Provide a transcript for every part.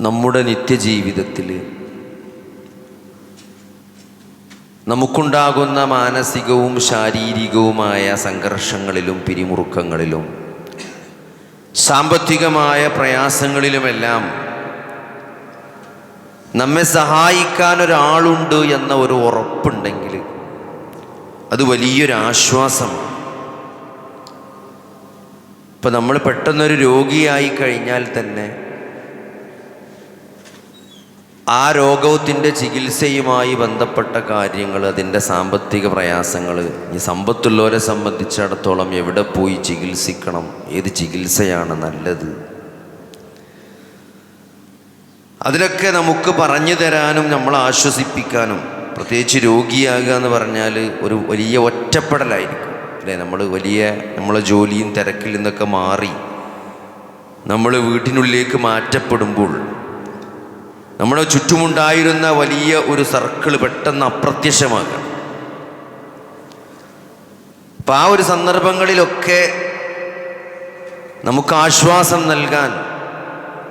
നമ്മുടെ നിത്യജീവിതത്തിൽ നമുക്കുണ്ടാകുന്ന മാനസികവും ശാരീരികവുമായ സംഘർഷങ്ങളിലും പിരിമുറുക്കങ്ങളിലും സാമ്പത്തികമായ പ്രയാസങ്ങളിലുമെല്ലാം നമ്മെ സഹായിക്കാൻ ഒരാളുണ്ട് എന്ന ഒരു ഉറപ്പുണ്ടെങ്കിൽ അത് വലിയൊരു ആശ്വാസമാണ്. ഇപ്പം നമ്മൾ പെട്ടെന്നൊരു രോഗിയായി കഴിഞ്ഞാൽ തന്നെ ആ രോഗത്തിൻ്റെ ചികിത്സയുമായി ബന്ധപ്പെട്ട കാര്യങ്ങൾ, അതിൻ്റെ സാമ്പത്തിക പ്രയാസങ്ങൾ, ഈ സമ്പത്തുള്ളവരെ സംബന്ധിച്ചിടത്തോളം എവിടെ പോയി ചികിത്സിക്കണം, ഏത് ചികിത്സയാണ് നല്ലത്, അതിനൊക്കെ നമുക്ക് പറഞ്ഞു തരാനും നമ്മളെ ആശ്വസിപ്പിക്കാനും, പ്രത്യേകിച്ച് രോഗിയാകുക എന്ന് പറഞ്ഞാൽ ഒരു വലിയ ഒറ്റപ്പെടലായിരിക്കും അല്ലേ. നമ്മളെ ജോലിയും തിരക്കിൽ നിന്നൊക്കെ മാറി നമ്മൾ വീട്ടിനുള്ളിലേക്ക് മാറ്റപ്പെടുമ്പോൾ നമ്മുടെ ചുറ്റുമുണ്ടായിരുന്ന വലിയ ഒരു സർക്കിൾ പെട്ടെന്ന് അപ്രത്യക്ഷമാകണം. അപ്പം ആ ഒരു സന്ദർഭങ്ങളിലൊക്കെ നമുക്ക് ആശ്വാസം നൽകാൻ,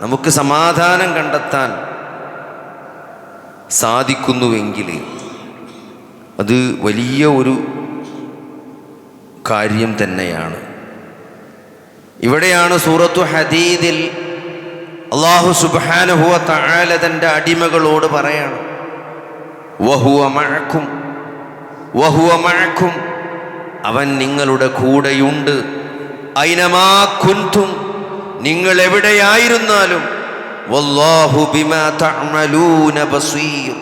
നമുക്ക് സമാധാനം കണ്ടെത്താൻ സാധിക്കുന്നുവെങ്കിൽ അത് വലിയ ഒരു കാര്യം തന്നെയാണ്. ഇവിടെയാണ് സൂറത്തു ഹദീദിൽ അല്ലാഹു സുബ്ഹാനഹു വ തആല തൻ്റെ അടിമകളോട് പറയാണ്, വഹുവ മഅക്കും, അവൻ നിങ്ങളുടെ കൂടെയുണ്ട്, ഐനമാ കുൻതും, നിങ്ങൾ എവിടെയായിരുന്നാലും, വല്ലാഹു ബിമാ തഅമലൂന ബസീർ,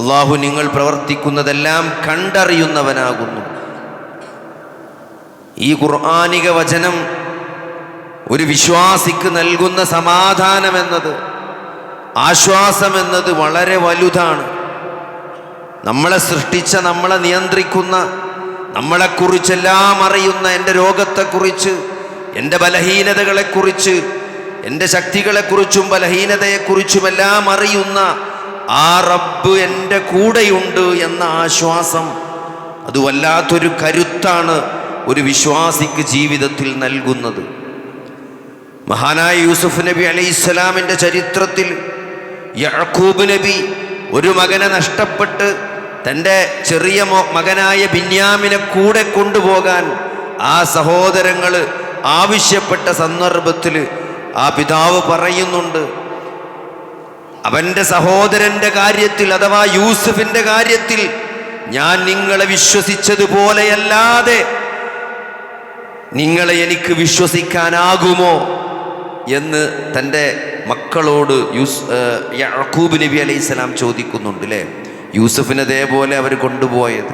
അല്ലാഹു നിങ്ങൾ പ്രവർത്തിക്കുന്നതെല്ലാം കണ്ടറിയുന്നവനാകുന്നു. ഈ ഖുർആനിക വചനം ഒരു വിശ്വാസിക്ക് നൽകുന്ന സമാധാനമെന്നത്, ആശ്വാസമെന്നത് വളരെ വലുതാണ്. നമ്മളെ സൃഷ്ടിച്ച, നമ്മളെ നിയന്ത്രിക്കുന്ന, നമ്മളെക്കുറിച്ചെല്ലാം അറിയുന്ന, എൻ്റെ രോഗത്തെക്കുറിച്ച്, എൻ്റെ ബലഹീനതകളെക്കുറിച്ച്, എൻ്റെ ശക്തികളെക്കുറിച്ചും ബലഹീനതയെക്കുറിച്ചുമെല്ലാം അറിയുന്ന ആ റബ്ബ് എൻ്റെ കൂടെയുണ്ട് എന്ന ആശ്വാസം, അത് വല്ലാത്തൊരു കരുത്താണ് ഒരു വിശ്വാസിക്ക് ജീവിതത്തിൽ നൽകുന്നത്. മഹാനായ യൂസുഫ് നബി അലൈഹിസ്സലാമിൻ്റെ ചരിത്രത്തിൽ യഅ്ഖൂബ് നബി ഒരു മകനെ നഷ്ടപ്പെട്ട് തൻ്റെ ചെറിയ മകനായ ബിന്യാമിനെ കൂടെ കൊണ്ടുപോകാൻ ആ സഹോദരങ്ങൾ ആവശ്യപ്പെട്ട സന്ദർഭത്തിൽ ആ പിതാവ് പറയുന്നുണ്ട്, അവൻ്റെ സഹോദരൻ്റെ കാര്യത്തിൽ, അഥവാ യൂസുഫിൻ്റെ കാര്യത്തിൽ ഞാൻ നിങ്ങളെ വിശ്വസിച്ചതുപോലെയല്ലാതെ നിങ്ങളെ എനിക്ക് വിശ്വസിക്കാനാകുമോ എന്ന് തൻ്റെ മക്കളോട് യഅ്ഖൂബ് നബി അലൈഹിസ്സലാം ചോദിക്കുന്നുണ്ട് അല്ലേ. യൂസുഫിനെ അതേപോലെ അവർ കൊണ്ടുപോയത്,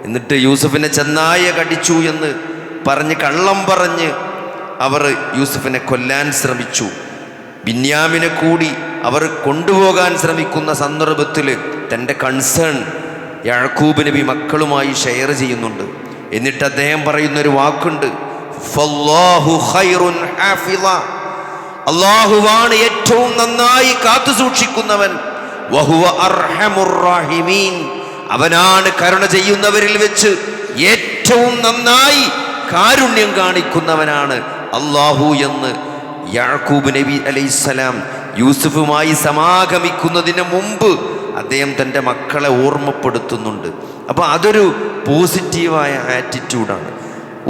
എന്നിട്ട് യൂസുഫിനെ ചെന്നായ കടിച്ചു എന്ന് പറഞ്ഞ്, കള്ളം പറഞ്ഞ് അവർ യൂസുഫിനെ കൊല്ലാൻ ശ്രമിച്ചു. ബിന്യാമിനെ കൂടി അവർ കൊണ്ടുപോകാൻ ശ്രമിക്കുന്ന സന്ദർഭത്തിൽ തൻ്റെ കൺസേൺ യഅ്ഖൂബ് നബി മക്കളുമായി ഷെയർ ചെയ്യുന്നുണ്ട്. എന്നിട്ട് അദ്ദേഹം പറയുന്നൊരു വാക്കുണ്ട്, ഫല്ലാഹു ഖൈറുൻ ഹാഫിള, അല്ലാഹുവാണ് ഏറ്റവും നന്നായി കാത്തു സൂക്ഷിക്കുന്നവൻ, വഹുവ അർഹമുർ റഹീമീൻ, അവനാണ് കരുണ ചെയ്യുന്നവരിൽ വെച്ച് ഏറ്റവും നന്നായി കാരുണ്യം കാണിക്കുന്നവനാണ് അല്ലാഹു എന്ന് യഅ്ഖൂബ് നബി അലൈഹിസ്സലാം യൂസുഫുമായി സമാഗമിക്കുന്നതിന് മുമ്പ് അദ്ദേഹം തൻ്റെ മക്കളെ ഓർമ്മപ്പെടുത്തുന്നുണ്ട്. അപ്പോൾ അതൊരു പോസിറ്റീവായ ആറ്റിറ്റ്യൂഡാണ്.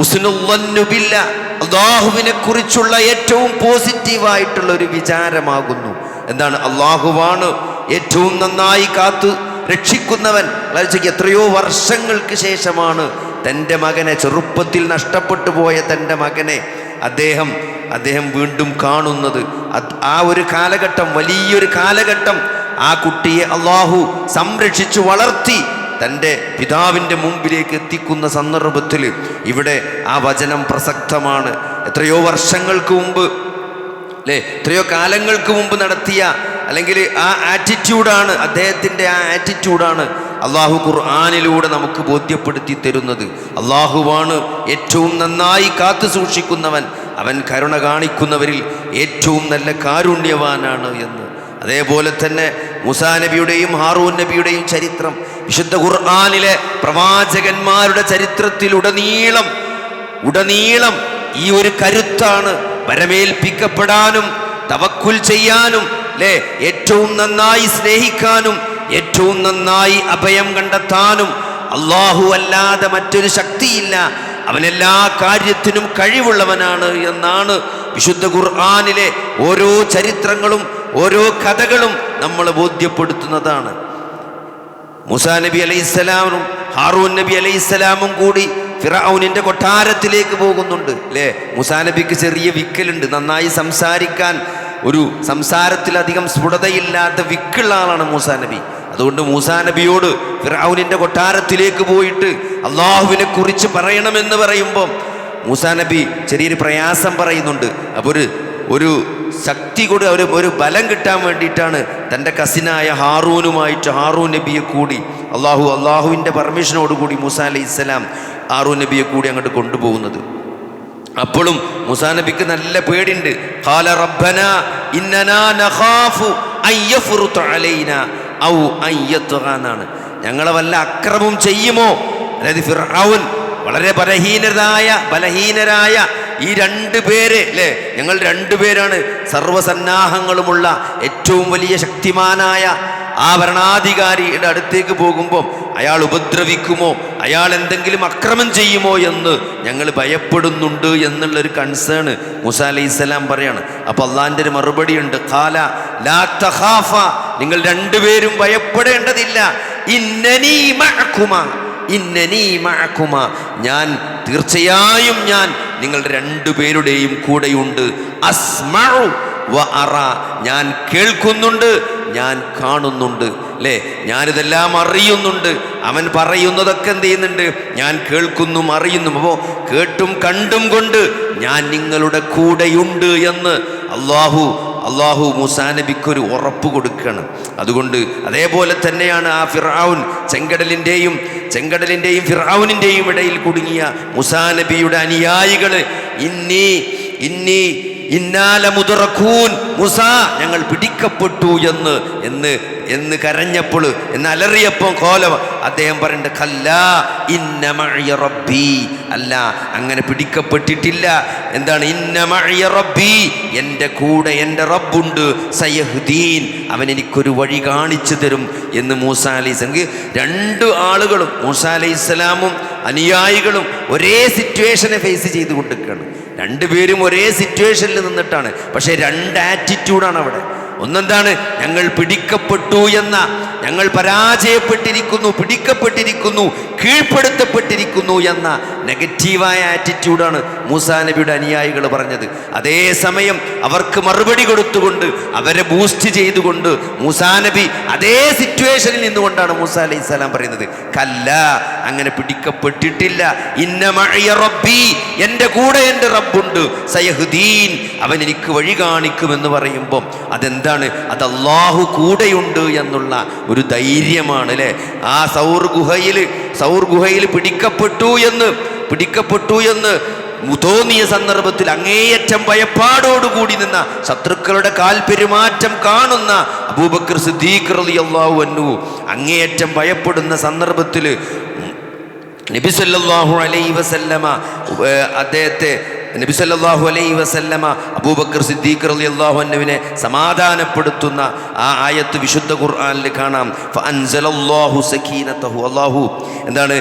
ഉസ്നുല്ലന്നു ബില്ലാ, അല്ലാഹുവിനെ കുറിച്ചുള്ള ഏറ്റവും പോസിറ്റീവായിട്ടുള്ള ഒരു വിചാരമാകുന്നു. എന്താണ്? അല്ലാഹുവാണ് ഏറ്റവും നന്നായി കാത്തു രക്ഷിക്കുന്നവൻ. എത്രയോ വർഷങ്ങൾക്ക് ശേഷമാണ് തൻ്റെ മകനെ, ചെറുപ്പത്തിൽ നഷ്ടപ്പെട്ടു പോയ തൻ്റെ മകനെ അദ്ദേഹം വീണ്ടും കാണുന്നത്. ആ ഒരു കാലഘട്ടം, വലിയൊരു കാലഘട്ടം, ആ കുട്ടിയെ അല്ലാഹു സംരക്ഷിച്ചു വളർത്തി തൻ്റെ പിതാവിൻ്റെ മുമ്പിലേക്ക് എത്തിക്കുന്ന സന്ദർഭത്തിൽ ഇവിടെ ആ വചനം പ്രസക്തമാണ്. എത്രയോ വർഷങ്ങൾക്ക് മുമ്പ് അല്ലേ, എത്രയോ കാലങ്ങൾക്ക് മുമ്പ് നടത്തിയ, അല്ലെങ്കിൽ ആ ആറ്റിറ്റ്യൂഡാണ്, അദ്ദേഹത്തിൻ്റെ ആ ആറ്റിറ്റ്യൂഡാണ് അല്ലാഹു ഖുർആനിലൂടെ നമുക്ക് ബോധ്യപ്പെടുത്തി തരുന്നത്. അല്ലാഹുവാണ് ഏറ്റവും നന്നായി കാത്തു സൂക്ഷിക്കുന്നവൻ, അവൻ കരുണ കാണിക്കുന്നവരിൽ ഏറ്റവും നല്ല കാരുണ്യവാനാണ് എന്ന്. അതേപോലെ തന്നെ മൂസാ നബിയുടെയും ഹാറൂൻ നബിയുടെയും ചരിത്രം, വിശുദ്ധ ഖുർആനിലെ പ്രവാചകന്മാരുടെ ചരിത്രത്തിൽ ഉടനീളം ഈ ഒരു കരുത്താണ്. വരമേൽപ്പിക്കപ്പെടാനും തവക്കുൽ ചെയ്യാനും അല്ലേ ഏറ്റവും നന്നായി സ്നേഹിക്കാനും ഏറ്റവും നന്നായി അഭയം കണ്ടെത്താനും അല്ലാഹു അല്ലാതെ മറ്റൊരു ശക്തിയില്ല. അവനെല്ലാ കാര്യത്തിനും കഴിവുള്ളവനാണ് എന്നാണ് വിശുദ്ധ ഖുർആനിലെ ഓരോ ചരിത്രങ്ങളും ഓരോ കഥകളും നമ്മളെ ബോധ്യപ്പെടുത്തുന്നതാണ്. മൂസാ നബി അലൈഹിസ്സലാമും ഹാറൂൻ നബി അലൈഹിസ്സലാമും കൂടി ഫിറഔനിന്റെ കൊട്ടാരത്തിലേക്ക് പോകുന്നുണ്ട് അല്ലേ. മൂസാ നബിക്ക് ചെറിയ വിക്കലുണ്ട്, നന്നായി സംസാരിക്കാൻ ഒരു സംസാരത്തിലധികം സ്ഫുടതയില്ലാത്ത വിക്കുള്ള ആളാണ് മൂസാ നബി. അതുകൊണ്ട് മൂസാ നബിയോട് ഫിറഔനിന്റെ കൊട്ടാരത്തിലേക്ക് പോയിട്ട് അള്ളാഹുവിനെ കുറിച്ച് പറയണമെന്ന് പറയുമ്പോൾ മൂസാ നബി ചെറിയൊരു പ്രയാസം പറയുന്നുണ്ട്. അപ്പോൾ ഒരു ശക്തി കൂടി ഒരു ബലം കിട്ടാൻ വേണ്ടിയിട്ടാണ് തൻ്റെ കസിനായ ഹാറൂൻ നബിയെ കൂടി അള്ളാഹുവിൻ്റെ പെർമിഷനോടുകൂടി മൂസാ അലൈഹിസ്സലാം ഹാറൂൻ നബിയെ കൂടി അങ്ങോട്ട് കൊണ്ടുപോകുന്നത്. അപ്പോഴും മൂസാ നബിക്ക് നല്ല പേടിയുണ്ട്. ഖാല റബ്ബനാ ഇന്നനാ നഖാഫു അൻ യഫ്റുത അലൈനാ ഔ അൻ യത്ഗാ എന്നാണ്. ഞങ്ങളെ വല്ല അക്രമം ചെയ്യുമോ? അതായത് ഫിർഔൻ വളരെ ബലഹീനരായ ഈ രണ്ടുപേരെ അല്ലേ, ഞങ്ങൾ രണ്ടുപേരാണ് സർവ്വസന്നാഹങ്ങളുമുള്ള ഏറ്റവും വലിയ ശക്തിമാനായ ആ ഭരണാധികാരിയുടെ അടുത്തേക്ക് പോകുമ്പോൾ അയാൾ ഉപദ്രവിക്കുമോ, അയാൾ എന്തെങ്കിലും അക്രമം ചെയ്യുമോ എന്ന് ഞങ്ങൾ ഭയപ്പെടുന്നുണ്ട് എന്നുള്ളൊരു കൺസേൺ മൂസാ അലൈഹിസ്സലാം പറയാണ്. അപ്പോൾ അള്ളാഹിൻ്റെ ഒരു മറുപടി ഉണ്ട്. ഖാല ലാ തഖാഫ, നിങ്ങൾ രണ്ടുപേരും ഭയപ്പെടേണ്ടതില്ല. ഇന്നനീ മഅകുമാ, ഞാൻ തീർച്ചയായും ഞാൻ നിങ്ങളുടെ രണ്ടുപേരുടെയും കൂടെയുണ്ട്. അസ്മഉ വ അറ, ഞാൻ കേൾക്കുന്നുണ്ട്, ഞാൻ കാണുന്നുണ്ട് അല്ലേ. ഞാനിതെല്ലാം അറിയുന്നുണ്ട്. അവൻ പറയുന്നതൊക്കെ എന്ത് ചെയ്യുന്നുണ്ട്? ഞാൻ കേൾക്കുന്നു അറിയുന്നു. അപ്പോൾ കേട്ടും കണ്ടും കൊണ്ട് ഞാൻ നിങ്ങളുടെ കൂടെയുണ്ട് എന്ന് അള്ളാഹു മൂസാ നബിക്കൊരു ഉറപ്പ് കൊടുക്കുകയാണ്. അതുകൊണ്ട് അതേപോലെ തന്നെയാണ് ആ ഫിർഔൻ ചെങ്കടലിൻ്റെയും ഫിർഔനിൻ്റെയും ഇടയിൽ കുടുങ്ങിയ മൂസാ നബിയുടെ അനുയായികൾ ഇന്നാലമുദറഖൂൻ, മൂസാ ഞങ്ങൾ പിടിക്കപ്പെട്ടു എന്ന് കരഞ്ഞപ്പോൾ, എന്ന് അലറിയപ്പോൾ അദ്ദേഹം പറയുന്നുണ്ട് ഖല്ലാ ഇന്ന മഅയ റബ്ബി, അല്ല അങ്ങനെ പിടിക്കപ്പെട്ടിട്ടില്ല. എന്താണ്? ഇന്ന മഅയ റബ്ബി, എൻ്റെ കൂടെ എൻ്റെ റബ്ബുണ്ട്, സയഹ്ദീൻ, അവൻ എനിക്കൊരു വഴി കാണിച്ചു തരും എന്ന് മൂസാ അലൈഹിസ്സലാം. രണ്ട് ആളുകളും മൂസാ അലൈഹിസ്സലാമും അനുയായികളും ഒരേ സിറ്റുവേഷനെ ഫേസ് ചെയ്ത് കൊണ്ടിരിക്കുകയാണ്. രണ്ടുപേരും ഒരേ സിറ്റുവേഷനിൽ നിന്നിട്ടാണ്, പക്ഷേ രണ്ട് ആറ്റിറ്റ്യൂഡാണ് അവിടെ. ഒന്നെന്താണ്? ഞങ്ങൾ പിടിക്കപ്പെട്ടു എന്ന, ഞങ്ങൾ പരാജയപ്പെട്ടിരിക്കുന്നു, പിടിക്കപ്പെട്ടിരിക്കുന്നു, കീഴ്പ്പെടുത്തപ്പെട്ടിരിക്കുന്നു എന്ന നെഗറ്റീവായ ആറ്റിറ്റ്യൂഡാണ് മൂസാ നബിയുടെ അനുയായികൾ പറഞ്ഞത്. അതേസമയം അവർക്ക് മറുപടി കൊടുത്തുകൊണ്ട്, അവരെ ബൂസ്റ്റ് ചെയ്തുകൊണ്ട് മൂസാ നബി അതേ സിറ്റുവേഷനിൽ നിന്നുകൊണ്ടാണ് മൂസാ അലൈഹിസ്സലാം പറയുന്നത് കല്ല, അങ്ങനെ പിടിക്കപ്പെട്ടിട്ടില്ല. ഇന്ന മഅയ റബ്ബി, എൻ്റെ കൂടെ എൻ്റെ റബ്ബുണ്ട്, സയഹ്ദീൻ, അവൻ എനിക്ക് വഴി കാണിക്കുമെന്ന് പറയുമ്പോൾ അതെന്താണ്? അത് അല്ലാഹു കൂടെയുണ്ട് എന്നുള്ള ഒരു ധൈര്യമാണ് അല്ലേ. ആ സൗർ ഗുഹയിൽ പിടിക്കപ്പെട്ടു എന്ന് തോന്നിയ സന്ദർഭത്തിൽ അങ്ങേയറ്റം ഭയപ്പാടോടുകൂടി നിന്ന, ശത്രുക്കളുടെ കാൽപെരുമാറ്റം കാണുന്ന അബൂബക്കർ സിദ്ദീഖ് റളിയല്ലാഹു അൻഹു അങ്ങേയറ്റം ഭയപ്പെടുന്ന സന്ദർഭത്തിൽ നബി സല്ലല്ലാഹു അലൈഹി വസല്ലമ അബൂബക്കർ സിദ്ദീഖ് റളിയല്ലാഹു അൻഹുവിനെ സമാധാനപ്പെടുത്തുന്ന ആ ആയത്ത് വിശുദ്ധ ഖുർആനിൽ കാണാം. ഫഅൻസലല്ലാഹു സകീനതഹു, അല്ലാഹു എന്താണ്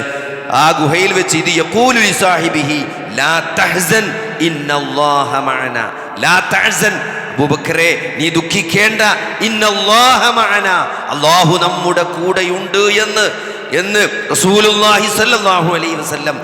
ആ ഗുഹയിൽ വെച്ച് ഇത് യഖൂലു ലിസാഹിബിഹി ലാ തഹ്സൻ ഇന്നല്ലാഹ മഅനാ, ലാ തഹ്സൻ, അബൂബക്കറെ നീ ദുഃഖിക്കേണ്ട, ഇന്നല്ലാഹ മഅനാ, അല്ലാഹു നമ്മുടെ കൂടെയുണ്ട് എന്ന് റസൂലുള്ളാഹി സ്വല്ലല്ലാഹു അലൈഹി വസല്ലം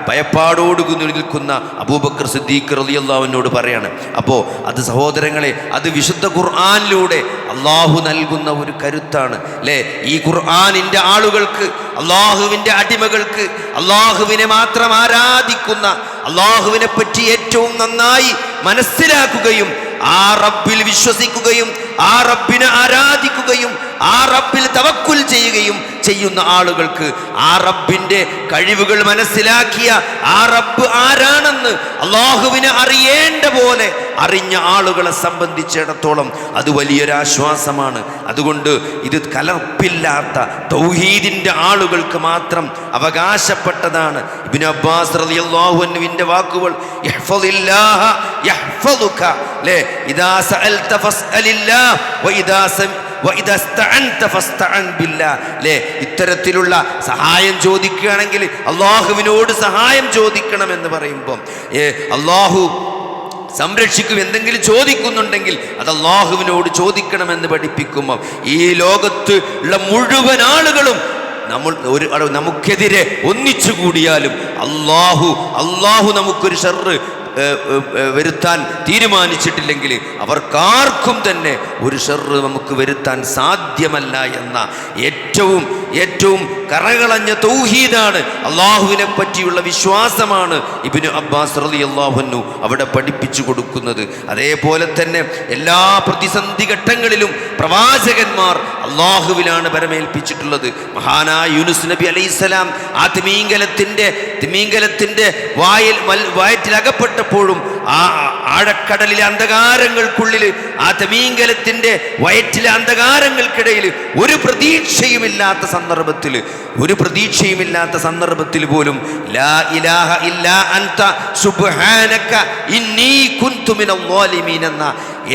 ഭയപ്പാടോടുകൂടി നിൽക്കുന്ന അബൂബക്കർ സിദ്ദീഖ് റളിയല്ലാഹു അൻഹുവോട് പറയാണ്. അപ്പോൾ അത് സഹോദരങ്ങളെ, അത് വിശുദ്ധ ഖുർആനിലൂടെ അള്ളാഹു നൽകുന്ന ഒരു കരുത്താണ് അല്ലേ. ഈ ഖുർആനിൻ്റെ ആളുകൾക്ക്, അള്ളാഹുവിൻ്റെ അടിമകൾക്ക്, അള്ളാഹുവിനെ മാത്രം ആരാധിക്കുന്ന, അള്ളാഹുവിനെ പറ്റി ഏറ്റവും നന്നായി മനസ്സിലാക്കുകയും ആ റബ്ബിൽ വിശ്വസിക്കുകയും ആ റബ്ബിനെ ആരാധിക്കുകയും ആ റബ്ബിൽ തവക്കുൽ ചെയ്യുകയും ചെയ്യുന്ന ആളുകൾക്ക് ആ റബ്ബിന്റെ കഴിവുകൾ മനസ്സിലാക്കിയ ആ റബ്ബ് ആരാണെന്ന് അള്ളാഹുവിനെ അറിയേണ്ട പോലെ അറിഞ്ഞ ആളുകളെ സംബന്ധിച്ചിടത്തോളം അത് വലിയൊരാശ്വാസമാണ്. അതുകൊണ്ട് ഇത് കലർപ്പില്ലാത്ത തൗഹീദിന്റെ ആളുകൾക്ക് മാത്രം അവകാശപ്പെട്ടതാണ്. ഇബ്നു അബ്ബാസ് റളിയല്ലാഹു അൻഹുവിന്റെ വാക്കുകൾ, യഹ്ഫദില്ലാഹ യഹ്ഫദുക, ലേ ഇദാ സഅൽത ഫസ്അലില്ലാഹ് വഇദാ ഇസ്തഅൻത ഫസ്തഅൻ ബില്ലാഹ്. ലേ ഇത്തരത്തിലുള്ള സഹായം ചോദിക്കുകയാണെങ്കിൽ അള്ളാഹുവിനോട് സഹായം ചോദിക്കണം എന്ന് പറയുമ്പോൾ അള്ളാഹു സംരക്ഷിക്കും. എന്തെങ്കിലും ചോദിക്കുന്നുണ്ടെങ്കിൽ അത് അള്ളാഹുവിനോട് ചോദിക്കണമെന്ന് പഠിപ്പിക്കുമ്പോൾ ഈ ലോകത്ത് ഉള്ള മുഴുവൻ ആളുകളും നമുക്കെതിരെ ഒന്നിച്ചു കൂടിയാലും അള്ളാഹു നമുക്കൊരു ഷർറ് വരുത്താൻ തീരുമാനിച്ചിട്ടില്ലെങ്കിൽ അവർക്കാർക്കും തന്നെ ഒരു ഷർറ് നമുക്ക് വരുത്താൻ സാധ്യമല്ല എന്ന ഏറ്റവും കറകളഞ്ഞ തൗഹീദാണ്, അള്ളാഹുവിനെ പറ്റിയുള്ള വിശ്വാസമാണ് ഇബ്നു അബ്ബാസ് റളിയല്ലാഹു അൻഹു അവിടെ പഠിപ്പിച്ചു കൊടുക്കുന്നത്. അതേപോലെ തന്നെ എല്ലാ പ്രതിസന്ധി ഘട്ടങ്ങളിലും പ്രവാചകന്മാർ അള്ളാഹുവിലാണ് പരമേൽപ്പിച്ചിട്ടുള്ളത്. മഹാനായ യൂനുസ് നബി അലൈഹിസ്സലാം ആ തിമീങ്കലത്തിന്റെ വയറ്റിലകപ്പെട്ടപ്പോഴും ആ ആഴക്കടലിലെ അന്ധകാരങ്ങൾക്കുള്ളിൽ ആ തിമീങ്കലത്തിന്റെ വയറ്റിലെ അന്ധകാരങ്ങൾക്കിടയിൽ ഒരു പ്രതീക്ഷയുമില്ലാത്ത സന്ദർഭത്തിൽ പോലും ലാ ഇലാഹ ഇല്ലാ അൻത സുബ്ഹാനക ഇന്നി കുൻതു മിനൽ ളാലിമീൻ എന്ന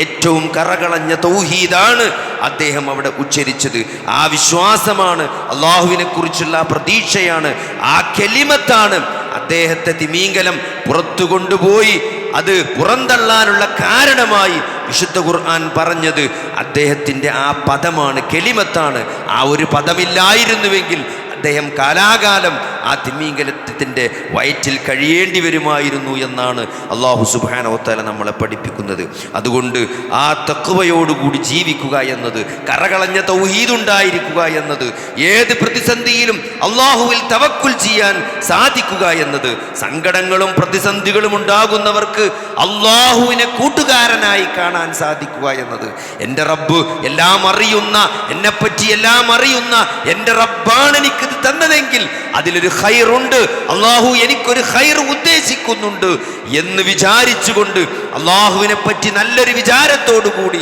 ഏറ്റവും കറകളഞ്ഞ തൗഹീദാണ് അദ്ദേഹം അവിടെ ഉച്ചരിച്ചത്. ആ വിശ്വാസമാണ്, അള്ളാഹുവിനെ കുറിച്ചുള്ള പ്രതീക്ഷയാണ്, ആ കെലിമത്താണ് അദ്ദേഹത്തെ തിമീങ്കലം പുറത്തു കൊണ്ടുപോയി അത് പുറന്തള്ളാനുള്ള കാരണമായി വിശുദ്ധ ഖുർആൻ പറഞ്ഞത്. അദ്ദേഹത്തിൻ്റെ ആ പദമാണ്, കെലിമത്താണ്. ആ ഒരു പദമില്ലായിരുന്നുവെങ്കിൽ അദ്ദേഹം കാലാകാലം ആ തിമീങ്കലത്തിൻ്റെ വയറ്റിൽ കഴിയേണ്ടി വരുമായിരുന്നു എന്നാണ് അല്ലാഹു സുബ്ഹാനഹു വ തആല നമ്മളെ പഠിപ്പിക്കുന്നത്. അതുകൊണ്ട് ആ തഖ്വയോടുകൂടി ജീവിക്കുക എന്നത്, കറകളഞ്ഞ തൗഹീദുണ്ടായിരിക്കുക എന്നത്, ഏത് പ്രതിസന്ധിയിലും അള്ളാഹുവിൽ തവക്കുൽ ചെയ്യാൻ സാധിക്കുക എന്നത്, സങ്കടങ്ങളും പ്രതിസന്ധികളും ഉണ്ടാകുന്നവർക്ക് അള്ളാഹുവിനെ കൂട്ടുകാരനായി കാണാൻ സാധിക്കുക എന്നത്, എൻ്റെ റബ്ബ് എല്ലാം അറിയുന്ന, എന്നെപ്പറ്റി എല്ലാം അറിയുന്ന എൻ്റെ റബ്ബാണ് എനിക്കിത് തന്നതെങ്കിൽ അതിലൊരു ഖൈറുണ്ട്, അള്ളാഹു എനിക്കൊരു ഖൈർ ഉദ്ദേശിക്കുന്നുണ്ട് എന്ന് വിചാരിച്ചുകൊണ്ട് അള്ളാഹുവിനെ പറ്റി നല്ലൊരു വിചാരത്തോടുകൂടി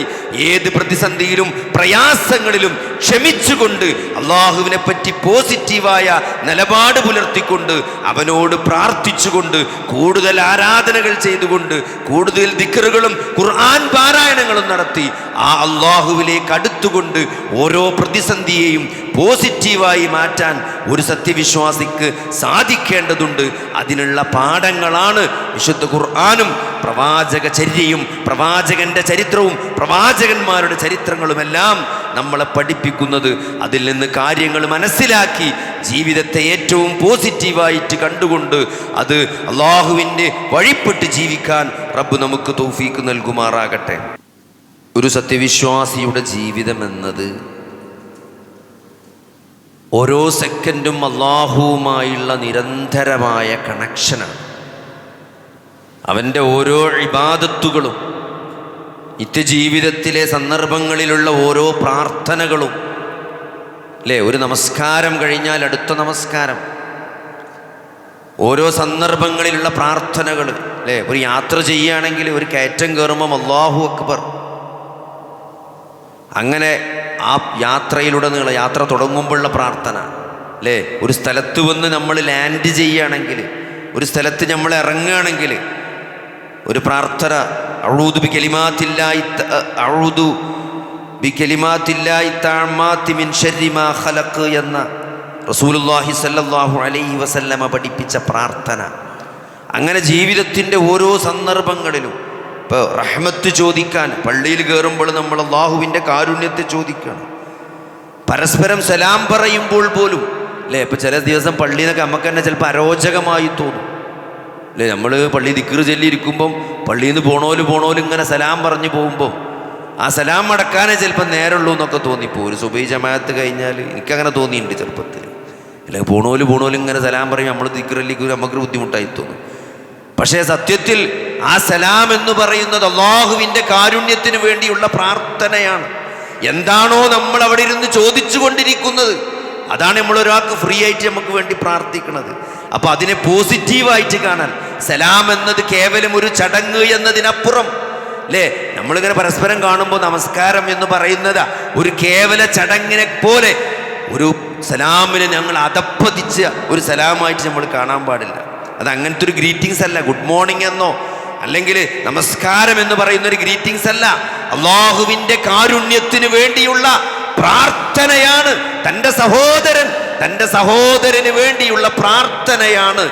ഏത് പ്രതിസന്ധിയിലും പ്രയാസങ്ങളിലും ക്ഷമിച്ചുകൊണ്ട് അള്ളാഹുവിനെ പറ്റി പോസിറ്റീവായ നിലപാട് പുലർത്തിക്കൊണ്ട് അവനോട് പ്രാർത്ഥിച്ചുകൊണ്ട് കൂടുതൽ ആരാധനകൾ ചെയ്തുകൊണ്ട് കൂടുതൽ ദിക്റുകളും ഖുർആൻ പാരായണങ്ങളും നടത്തി ആ അള്ളാഹുവിലേക്ക് അടുത്തുകൊണ്ട് ഓരോ പ്രതിസന്ധിയെയും പോസിറ്റീവായി മാറ്റാൻ ഒരു സത്യവിശ്വാസിക്ക് സാധിക്കേണ്ടതുണ്ട്. അതിനുള്ള പാഠങ്ങളാണ് വിശുദ്ധ ഖുർആനും പ്രവാചകചര്യയും പ്രവാചകന്റെ ചരിത്രവും പ്രവാചകന്മാരുടെ ചരിത്രങ്ങളുമെല്ലാം നമ്മളെ പഠിപ്പിക്കുന്നത്. അതിൽ നിന്ന് കാര്യങ്ങൾ മനസ്സിലാക്കി ജീവിതത്തെ ഏറ്റവും പോസിറ്റീവായിട്ട് കണ്ടുകൊണ്ട് അത് അള്ളാഹുവിൻ്റെ വഴിപ്പെട്ട് ജീവിക്കാൻ റബ്ബ് നമുക്ക് തൗഫീക്ക് നൽകുമാറാകട്ടെ. ഒരു സത്യവിശ്വാസിയുടെ ജീവിതം എന്നത് ഓരോ സെക്കൻഡും അള്ളാഹുവുമായുള്ള നിരന്തരമായ കണക്ഷനാണ്. അവൻ്റെ ഓരോ ഇബാദത്തുകളും നിത്യജീവിതത്തിലെ സന്ദർഭങ്ങളിലുള്ള ഓരോ പ്രാർത്ഥനകളും, അല്ലേ, ഒരു നമസ്കാരം കഴിഞ്ഞാൽ അടുത്ത നമസ്കാരം, ഓരോ സന്ദർഭങ്ങളിലുള്ള പ്രാർത്ഥനകൾ, അല്ലേ, ഒരു യാത്ര ചെയ്യുകയാണെങ്കിൽ ഒരു കയറ്റം കയറുമ്പം അല്ലാഹു അക്ബർ, അങ്ങനെ ആ യാത്രയിലുടനീളം യാത്ര തുടങ്ങുമ്പോഴുള്ള പ്രാർത്ഥന, അല്ലേ, ഒരു സ്ഥലത്ത് വന്ന് നമ്മൾ ലാൻഡ് ചെയ്യുകയാണെങ്കിൽ, ഒരു സ്ഥലത്ത് നമ്മൾ ഇറങ്ങുകയാണെങ്കിൽ ഒരു പ്രാർത്ഥന, അഊദു ബികലിമാത്തില്ലാഹി തഅമ്മാതി മിൻ ശർരി മാ ഖലഖ് എന്ന റസൂലുള്ളാഹി സ്വല്ലല്ലാഹു അലൈഹി വസല്ലമ പഠിപ്പിച്ച പ്രാർത്ഥന. അങ്ങനെ ജീവിതത്തിൻ്റെ ഓരോ സന്ദർഭങ്ങളിലും ഇപ്പോൾ റഹ്മത്ത് ചോദിക്കാൻ പള്ളിയിൽ കയറുമ്പോൾ നമ്മൾ അള്ളാഹുവിൻ്റെ കാരുണ്യത്തെ ചോദിക്കണം. പരസ്പരം സലാം പറയുമ്പോൾ പോലും, അല്ലേ, ഇപ്പോൾ ചില ദിവസം പള്ളിയിൽ നിന്നൊക്കെ നമുക്ക് തന്നെ ചിലപ്പോൾ അരോചകമായി തോന്നും, അല്ലേ, നമ്മൾ പള്ളി ദിക്ർ ചൊല്ലിയിരിക്കുമ്പം പള്ളിയിൽ നിന്ന് പോണോലും ഇങ്ങനെ സലാം പറഞ്ഞു പോകുമ്പോൾ ആ സലാം അടക്കാനേ ചിലപ്പോൾ നേരമുള്ളൂ എന്നൊക്കെ തോന്നിപ്പോൾ. ഒരു സുബഹി ജമാഅത്ത് കഴിഞ്ഞാൽ എനിക്കങ്ങനെ തോന്നിയിട്ടുണ്ട് ചെറുപ്പത്തിൽ, അല്ലെങ്കിൽ പോണോലും ഇങ്ങനെ സലാം പറയും, നമ്മൾ ദിക്റിലേക്ക് നമുക്കൊരു ബുദ്ധിമുട്ടായി തോന്നും. പക്ഷേ സത്യത്തിൽ ആ സലാം എന്ന് പറയുന്നത് അള്ളാഹുവിൻ്റെ കാരുണ്യത്തിന് വേണ്ടിയുള്ള പ്രാർത്ഥനയാണ്. എന്താണോ നമ്മൾ അവിടെ ഇരുന്ന് ചോദിച്ചു കൊണ്ടിരിക്കുന്നത്, അതാണ് നമ്മൾ ഒരാൾക്ക് ഫ്രീ ആയിട്ട് നമുക്ക് വേണ്ടി പ്രാർത്ഥിക്കുന്നത്. അപ്പോൾ അതിനെ പോസിറ്റീവായിട്ട് കാണാൻ, സലാം എന്നത് കേവലം ഒരു ചടങ്ങ് എന്നതിനപ്പുറം അല്ലേ, നമ്മളിങ്ങനെ പരസ്പരം കാണുമ്പോൾ നമസ്കാരം എന്ന് പറയുന്നത് ഒരു കേവല ചടങ്ങിനെ പോലെ ഒരു സലാമിനെ ഞങ്ങൾ അതപ്പതിച്ച ഒരു സലാമായിട്ട് നമ്മൾ കാണാൻ പാടില്ല. അത് അങ്ങനത്തെ ഒരു ഗ്രീറ്റിങ്സ് അല്ല. ഗുഡ് മോർണിംഗ് എന്നോ അല്ലെങ്കിൽ നമസ്കാരം എന്ന് പറയുന്ന ഒരു ഗ്രീറ്റിങ്സ് അല്ല. അള്ളാഹുവിൻ്റെ കാരുണ്യത്തിന് വേണ്ടിയുള്ള പ്രാർത്ഥനയാണ്. തൻ്റെ സഹോദരന് വേണ്ടിയുള്ള പ്രാർത്ഥനയാണ്.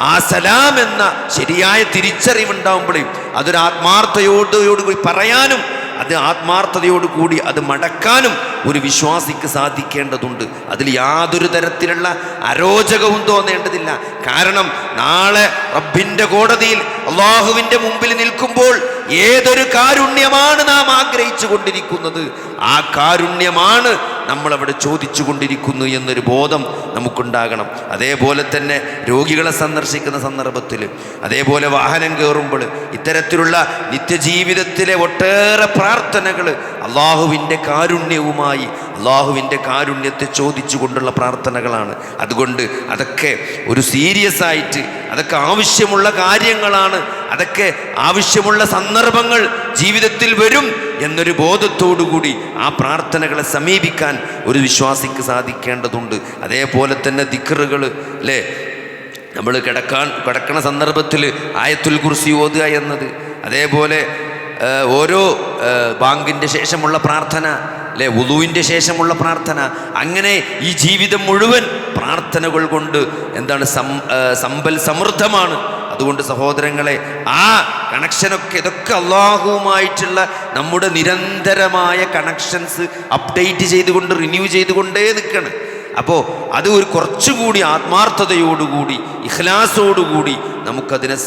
ആ സലാം എന്ന ശരിയായ തിരിച്ചറിവുണ്ടാകുമ്പോഴേ അതൊരു ആത്മാർത്ഥതയോടുകൂടി പറയാനും അത് ആത്മാർത്ഥതയോടുകൂടി അത് മടക്കാനും ഒരു വിശ്വാസിക്ക് സാധിക്കേണ്ടതുണ്ട്. അതിൽ യാതൊരു തരത്തിലുള്ള അരോചകവും തോന്നേണ്ടതില്ല. കാരണം നാളെ റബ്ബിൻ്റെ കോടതിയിൽ അള്ളാഹുവിൻ്റെ മുമ്പിൽ നിൽക്കുമ്പോൾ ഏതൊരു കാരുണ്യമാണ് നാം ആഗ്രഹിച്ചു കൊണ്ടിരിക്കുന്നത്, ആ കാരുണ്യമാണ് നമ്മളവിടെ ചോദിച്ചു കൊണ്ടിരിക്കുന്നു എന്നൊരു ബോധം നമുക്കുണ്ടാകണം. അതേപോലെ തന്നെ രോഗികളെ സന്ദർശിക്കുന്ന സന്ദർഭത്തിൽ, അതേപോലെ വാഹനം കയറുമ്പോൾ, ഇത്തരത്തിലുള്ള നിത്യജീവിതത്തിലെ ഒട്ടേറെ പ്രാർത്ഥനകൾ അള്ളാഹുവിൻ്റെ കാരുണ്യവുമായി, അള്ളാഹുവിൻ്റെ കാരുണ്യത്തെ ചോദിച്ചു കൊണ്ടുള്ള പ്രാർത്ഥനകളാണ്. അതുകൊണ്ട് അതൊക്കെ ഒരു സീരിയസ് ആയിട്ട്, അതൊക്കെ ആവശ്യമുള്ള കാര്യങ്ങളാണ്, അതൊക്കെ ആവശ്യമുള്ള സന്ദർഭങ്ങൾ ജീവിതത്തിൽ വരും എന്നൊരു ബോധത്തോടുകൂടി ആ പ്രാർത്ഥനകളെ സമീപിക്കാൻ ഒരു വിശ്വാസിക്ക് സാധിക്കേണ്ടതുണ്ട്. അതേപോലെ തന്നെ ദിക്റുകൾ അല്ലേ, നമ്മൾ കിടക്കണ സന്ദർഭത്തിൽ ആയത്തുൽ കുർസി ഓതുക എന്നത്, അതേപോലെ ഓരോ ബാങ്കിൻ്റെ ശേഷമുള്ള പ്രാർത്ഥന അല്ലേ, വുളുവിൻ്റെ ശേഷമുള്ള പ്രാർത്ഥന, അങ്ങനെ ഈ ജീവിതം മുഴുവൻ പ്രാർത്ഥനകൾ കൊണ്ട് എന്താണ് സമ്പൽ സമൃദ്ധമാണ്. അതുകൊണ്ട് സഹോദരങ്ങളെ, ആ കണക്ഷനൊക്കെ, ഇതൊക്കെ അള്ളാഹുവുമായിട്ടുള്ള നമ്മുടെ നിരന്തരമായ കണക്ഷൻസ് അപ്ഡേറ്റ് ചെയ്തുകൊണ്ട് റിന്യൂ ചെയ്തുകൊണ്ടേ നിൽക്കണം. അപ്പോൾ അത് ഒരു കുറച്ചുകൂടി ആത്മാർത്ഥതയോടുകൂടി ഇഖ്ലാസോടുകൂടി നമുക്കതിനെ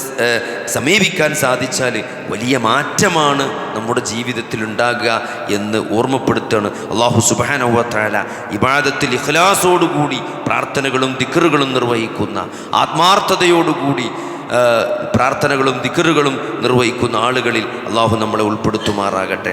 സമീപിക്കാൻ സാധിച്ചാൽ വലിയ മാറ്റമാണ് നമ്മുടെ ജീവിതത്തിൽ ഉണ്ടാകുക എന്ന് ഓർമ്മപ്പെടുത്തുകയാണ്. അള്ളാഹു സുബ്ഹാനഹു വ തആല ഇബാദത്തിൽ ഇഖ്ലാസോടുകൂടി പ്രാർത്ഥനകളും ദിക്റുകളും നിർവഹിക്കുന്ന, ആത്മാർത്ഥതയോടുകൂടി പ്രാർത്ഥനകളും ദിക്റുകളും നിർവഹിക്കുന്ന ആളുകളിൽ അള്ളാഹു നമ്മളെ ഉൾപ്പെടുത്തുമാറാകട്ടെ.